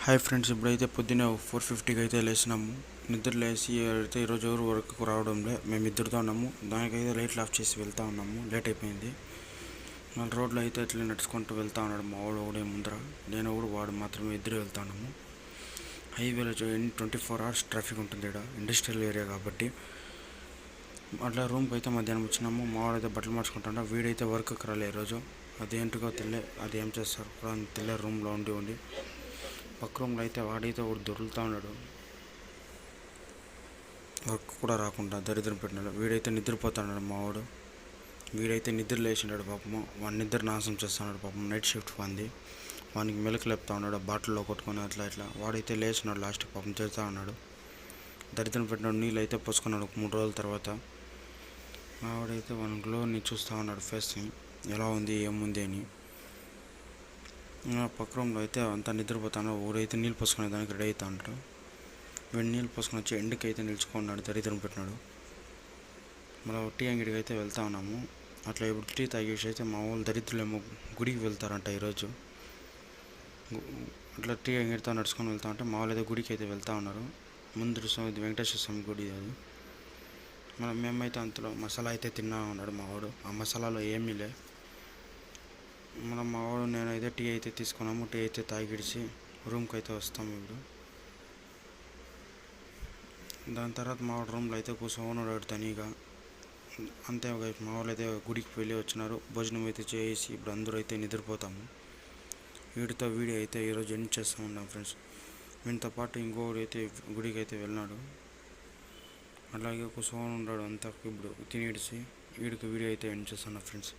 Hi friends, ఇప్పుడైతే పొద్దున్నే 4:50కి అయితే లేచినాము. నిద్ర లేచి అయితే ఈరోజు ఎవరు వర్క్కు రావడంలే. మేము ఇద్దరితో ఉన్నాము. దానికైతే లైట్లు ఆఫ్ చేసి వెళ్తా ఉన్నాము. లేట్ అయిపోయింది. మళ్ళీ రోడ్లో అయితే ఇట్లా నడుచుకుంటూ వెళ్తా ఉన్నాడు మా వాడు ఒకడే ముందర, నేను కూడా వాడు మాత్రమే ఇద్దరు వెళ్తా ఉన్నాము. హైవేలో 24 hours ట్రాఫిక్ ఉంటుంది. ఇక్కడ ఇండస్ట్రియల్ ఏరియా కాబట్టి. అట్లా రూమ్కి అయితే మధ్యాహ్నం వచ్చినాము. మా వాడైతే బట్టలు మార్చుకుంటాడు. వీడైతే వర్క్కి రాలే ఈరోజు. అదేంటికో అది ఏం చేస్తారు కూడా తెలియ. రూమ్లో ఉండి పక్క రూమ్లో అయితే వాడైతే ఒకటి దొరుకుతూ ఉన్నాడు. వర్క్ కూడా రాకుండా దరిద్రం పెట్టినాడు. వీడైతే నిద్రపోతున్నాడు మా వాడు. వీడైతే నిద్ర లేచినాడు పాపము. వాడిని నిద్ర నాశనం చేస్తున్నాడు పాపం. నైట్ షిఫ్ట్ వంది వానికి మెలకు లేపుతా ఉన్నాడు బాటిల్లో కొట్టుకొని ఇట్లా. వాడైతే లేచినాడు లాస్ట్కి పాపం తిడుతూ ఉన్నాడు. దరిద్రం పెట్టినాడు. నీళ్ళు అయితే పోసుకున్నాడు 3 రోజుల తర్వాత. వాడైతే వాని గ్లోని చూస్తూ ఉన్నాడు ఫేస్ని, ఎలా ఉంది ఏముంది అని. పక్క రూమ్లో అయితే అంతా నిద్రపోతాను. ఊరైతే నీళ్ళు పోసుకునే దానికి రెడీ అవుతా ఉంటాడు. వీడు నీళ్ళు పోసుకొని వచ్చి ఎండుకి అయితే నిలుచుకున్నాడు. దరిద్రం పెట్టినాడు. మళ్ళీ టీ అంగడికి అయితే వెళ్తా ఉన్నాము. అట్లా ఇప్పుడు టీ తాగేసి అయితే మా వాళ్ళు దరిద్రులేమో గుడికి వెళ్తారంట ఈరోజు. అట్లా టీ అంగడితో నడుచుకొని వెళ్తా ఉంటే మా వాళ్ళు అయితే గుడికి అయితే వెళ్తా ఉన్నారు. ముందు ఇది వెంకటేశ్వర స్వామి గుడి అది. మేమైతే అంతలో మసాలా అయితే తిన్నా ఉన్నాడు మా వాడు. ఆ మసాలాలో ఏమీ లే. మా వాడు నేనైతే టీ అయితే తీసుకున్నాము. టీ అయితే తాగిడిచి రూమ్కి అయితే వస్తాము ఇప్పుడు. దాని తర్వాత మా వాడు రూమ్లో అయితే కూర్చోన్నాడు తనీగా. అంతే మా వాళ్ళు అయితే గుడికి వెళ్ళి వచ్చినారు. భోజనం అయితే చేసి ఇప్పుడు అందరూ అయితే నిద్రపోతాము. వీడితో వీడియో అయితే ఈరోజు ఎండ్ చేస్తూ ఉన్నాం ఫ్రెండ్స్. వీటితో పాటు ఇంకొకటి అయితే గుడికి అయితే వెళ్ళినాడు. అలాగే కూర్చొని ఉన్నాడు అంతా. ఇప్పుడు తినేసి వీడికి వీడియో అయితే ఎండ్ చేస్తున్నాం ఫ్రెండ్స్.